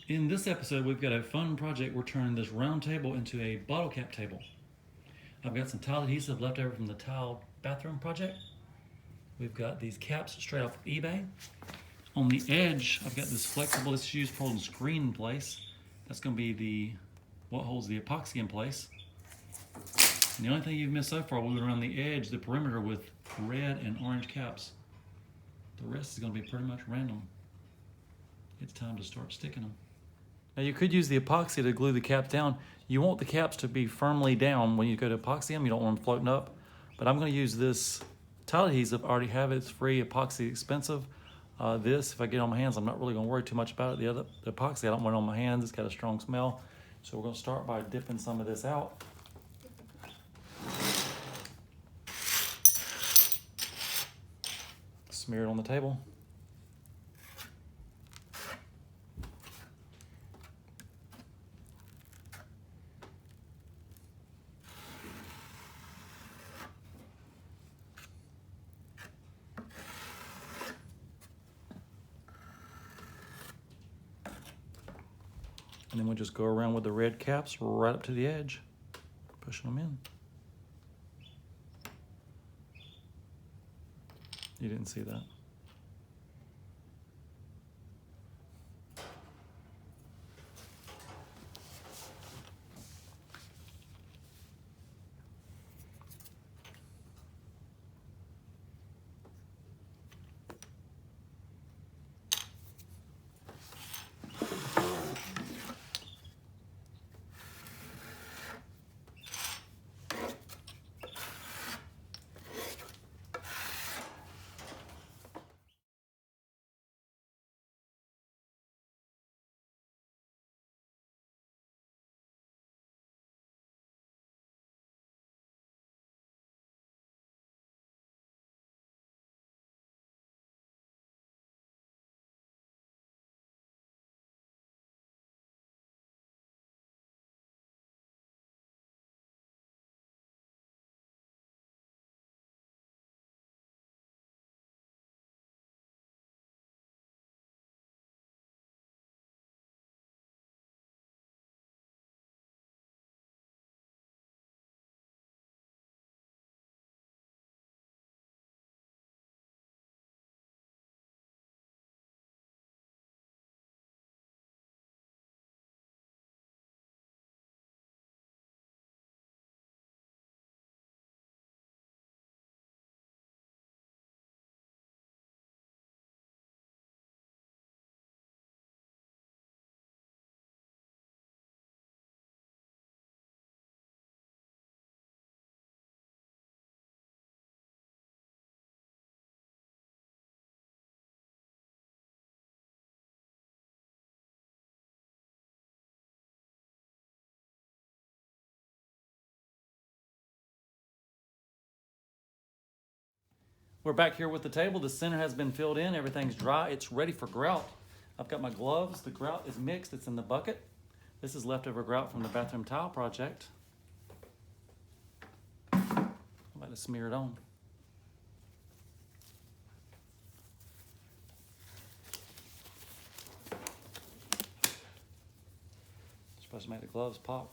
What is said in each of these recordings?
In this episode, we've got a fun project. We're turning this round table into a bottle cap table. I've got some tile adhesive left over from the tile bathroom project. We've got these caps straight off eBay. On the edge, I've got this flexible, this is used for holding screen in place. That's going to be what holds the epoxy in place. And the only thing you've missed so far, we went around the edge, the perimeter with red and orange caps. The rest is going to be pretty much random. It's time to start sticking them. Now you could use the epoxy to glue the caps down. You want the caps to be firmly down when you go to epoxy them. You don't want them floating up. But I'm going to use this tile adhesive. I already have it. It's free. Epoxy expensive. This, if I get it on my hands, I'm not really going to worry too much about it. The epoxy, I don't want it on my hands. It's got a strong smell. So we're going to start by dipping some of this out. Smear it on the table. And then we'll just go around with the red caps right up to the edge, pushing them in. You didn't see that. We're back here with the table. The center has been filled in. Everything's dry. It's ready for grout. I've got my gloves. The grout is mixed. It's in the bucket. This is leftover grout from the bathroom tile project. I'm about to smear it on. Supposed to make the gloves pop.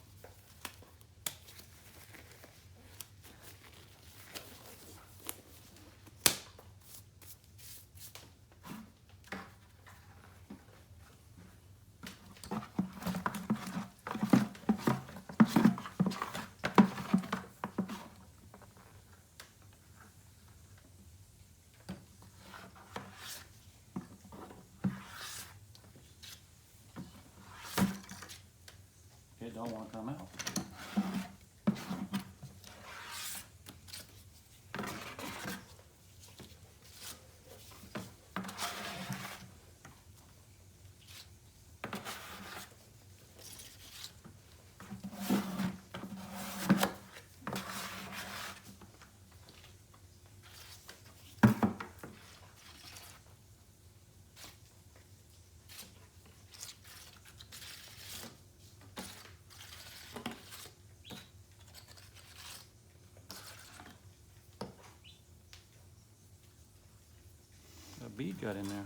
It don't want to come out. A bead got in there.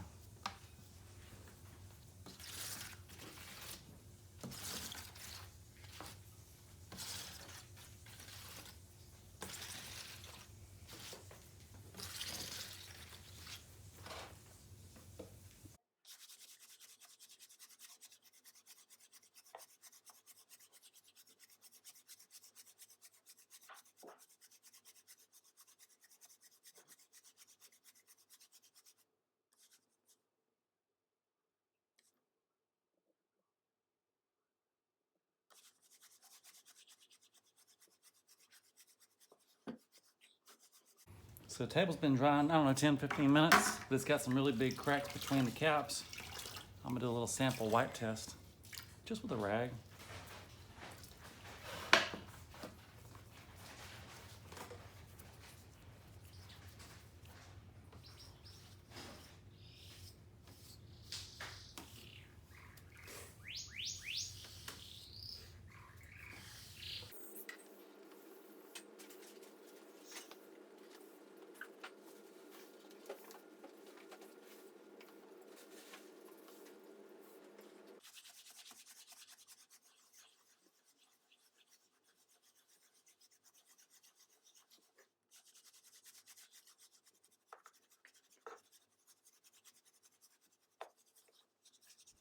So the table's been drying, I don't know, 10, 15 minutes. But it's got some really big cracks between the caps. I'm gonna do a little sample wipe test, just with a rag.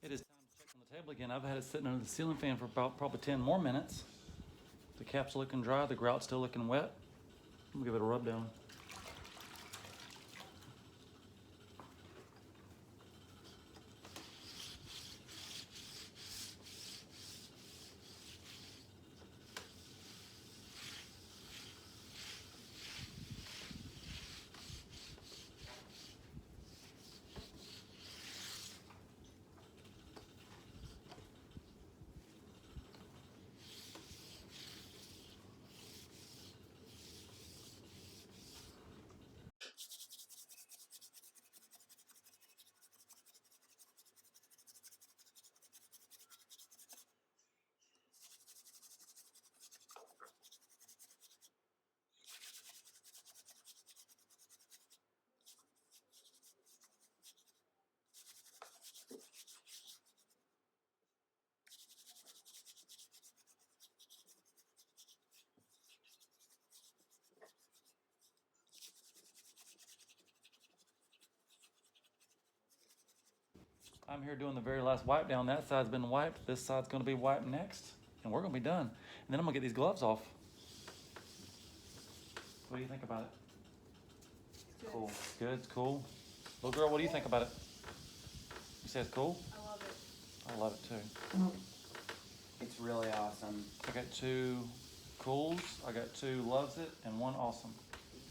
It is time to check on the table again. I've had it sitting under the ceiling fan for about probably 10 more minutes. The cap's looking dry, the grout's still looking wet. I'm gonna give it a rub down. I'm here doing the very last wipe down. That side's been wiped. This side's gonna be wiped next, and we're gonna be done. And then I'm gonna get these gloves off. What do you think about it? Good. Cool. It's good, it's cool. Little girl, what do you think about it? You say it's cool? I love it. I love it too. It's really awesome. I got 2 cools, I got 2 loves it, and 1 awesome.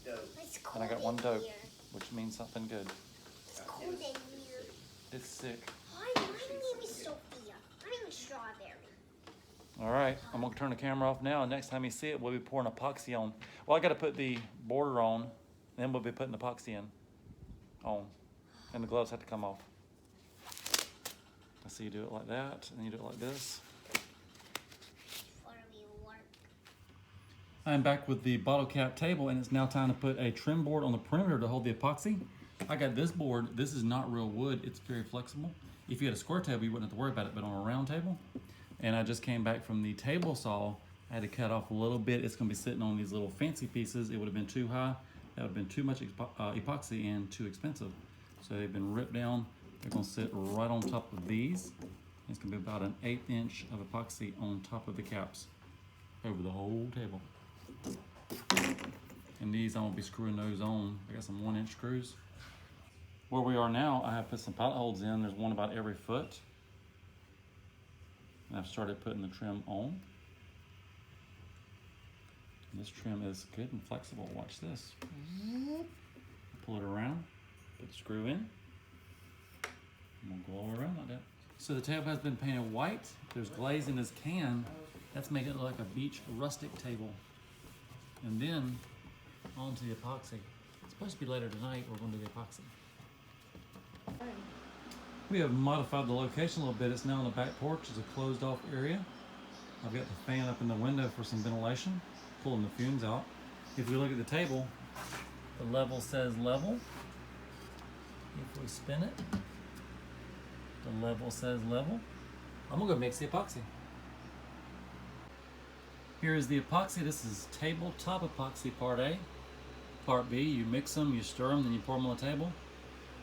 Dope. It's And cold I got 1 in dope, here. which means something good. It's cold in here. It's sick. Hi, my name is Sophia. My name is Strawberry. All right, I'm gonna turn the camera off now. Next time you see it, we'll be pouring epoxy on. Well, I gotta put the border on, then we'll be putting epoxy in, on. And the gloves have to come off. I see you do it like that, and then you do it like this. Before we work. I'm back with the bottle cap table, and it's now time to put a trim board on the perimeter to hold the epoxy. I got this board. This is not real wood. It's very flexible. If you had a square table, you wouldn't have to worry about it, but on a round table, and I just came back from the table saw, I had to cut off a little bit. It's gonna be sitting on these little fancy pieces. It would have been too high. That would have been too much epoxy and too expensive. So they've been ripped down. They're gonna sit right on top of these. It's gonna be about an 1/8 inch of epoxy on top of the caps over the whole table. And these I'm gonna be screwing those on. I got some 1-inch screws. Where we are now, I have put some pilot holes in. There's one about every foot. And I've started putting the trim on. And this trim is good and flexible. Watch this. Pull it around, put the screw in. I'm gonna go all around like that. So the table has been painted white. There's glaze in this can. That's making it look like a beach rustic table. And then onto the epoxy. It's supposed to be later tonight. We're gonna do the epoxy. We have modified the location a little bit. It's now on the back porch. It's a closed off area. I've got the fan up in the window for some ventilation, pulling the fumes out. If we look at the table, the level says level. If we spin it, the level says level. I'm gonna go mix the epoxy. Here is the epoxy. This is tabletop epoxy part A. Part B, you mix them, you stir them, then you pour them on the table.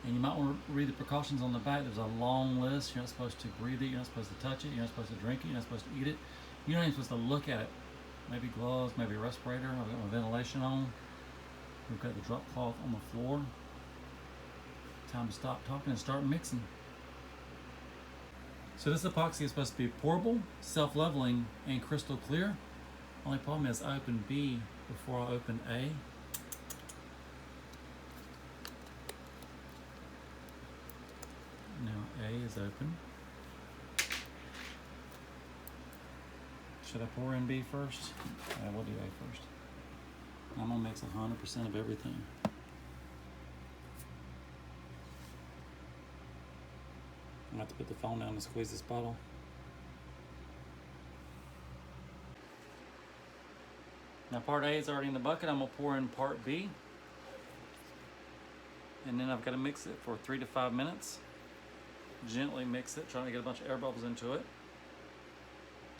And you might want to read the precautions on the back. There's a long list. You're not supposed to breathe it. You're not supposed to touch it. You're not supposed to drink it. You're not supposed to eat it. You're not even supposed to look at it. Maybe gloves, maybe a respirator. I've got my ventilation on. We've got the drop cloth on the floor. Time to stop talking and start mixing. So this epoxy is supposed to be pourable, self-leveling, and crystal clear. Only problem is I opened B before I opened A. is open. Should I pour in B first? Yeah, we'll do A first. I'm gonna mix 100% of everything. I'm gonna have to put the phone down and squeeze this bottle. Now part A is already in the bucket. I'm gonna pour in part B. And then I've got to mix it for 3 to 5 minutes. Gently mix it, trying to get a bunch of air bubbles into it.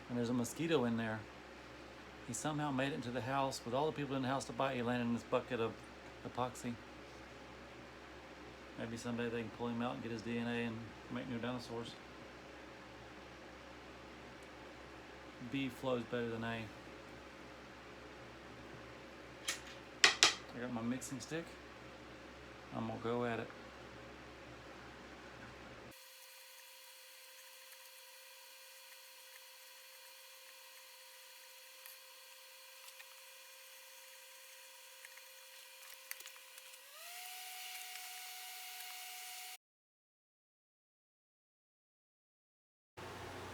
And there's a mosquito in there. He somehow made it into the house. With all the people in the house to bite, he landed in this bucket of epoxy. Maybe someday they can pull him out and get his DNA and make new dinosaurs. B flows better than A. I got my mixing stick. I'm gonna go at it.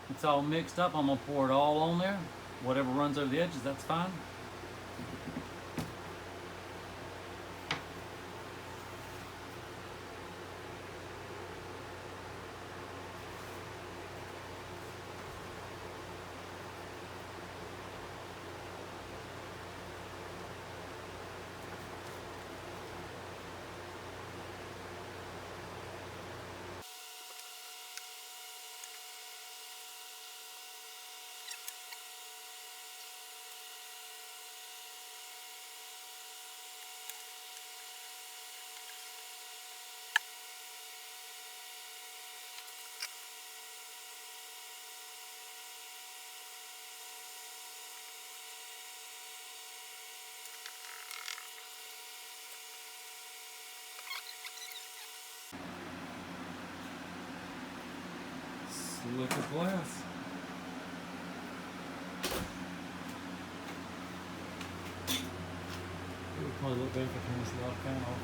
It's all mixed up. I'm gonna pour it all on there. Whatever runs over the edges, that's fine. Slick of glass. It would probably look better if I turn this loud fan off.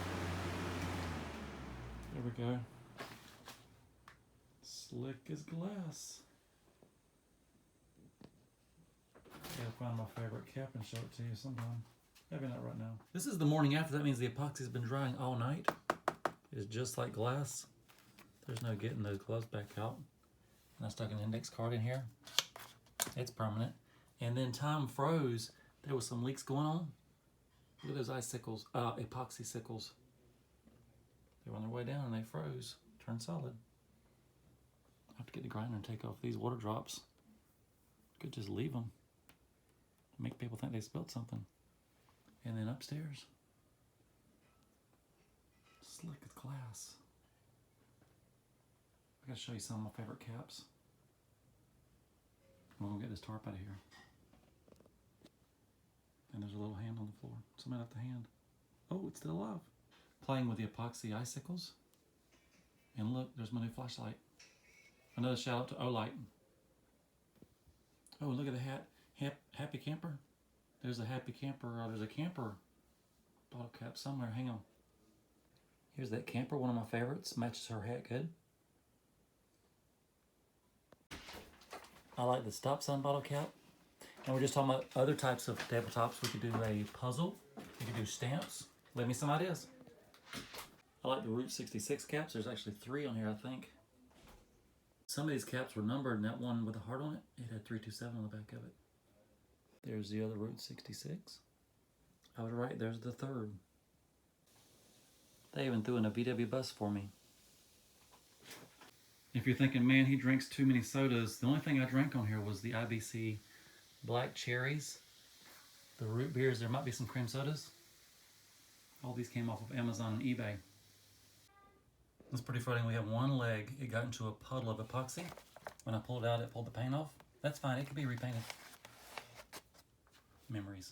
There we go. Slick as glass. Gotta find my favorite cap and show it to you sometime. Maybe not right now. This is the morning after. That means the epoxy's been drying all night. It's just like glass. There's no getting those gloves back out. And I stuck an index card in here. It's permanent. And then time froze. There was some leaks going on. Look at those icicles, epoxy sickles. They were on their way down and they froze, turned solid. I have to get the grinder and take off these water drops. Could just leave them. Make people think they spilled something. And then upstairs, slick as glass. I gotta show you some of my favorite caps. I'm gonna get this tarp out of here. And there's a little hand on the floor. Somebody left the hand. Oh, it's still alive. Playing with the epoxy icicles. And look, there's my new flashlight. Another shout out to Olight. Oh, look at the hat. Happy Camper. There's a Happy Camper, there's a camper bottle cap somewhere. Hang on. Here's that camper, one of my favorites. Matches her hat good. I like the Stop Sign bottle cap. And we're just talking about other types of tabletops. We could do a puzzle. We could do stamps. Leave me some ideas. I like the Route 66 caps. There's actually 3 on here, I think. Some of these caps were numbered, and that one with a heart on it, it had 327 on the back of it. There's the other Route 66. I was right, there's the 3rd. They even threw in a VW bus for me. If you're thinking, man, he drinks too many sodas, the only thing I drank on here was the IBC Black Cherries. The root beers, there might be some cream sodas. All these came off of Amazon and eBay. It's pretty funny, we have one leg, it got into a puddle of epoxy. When I pulled it out, it pulled the paint off. That's fine, it can be repainted. Memories.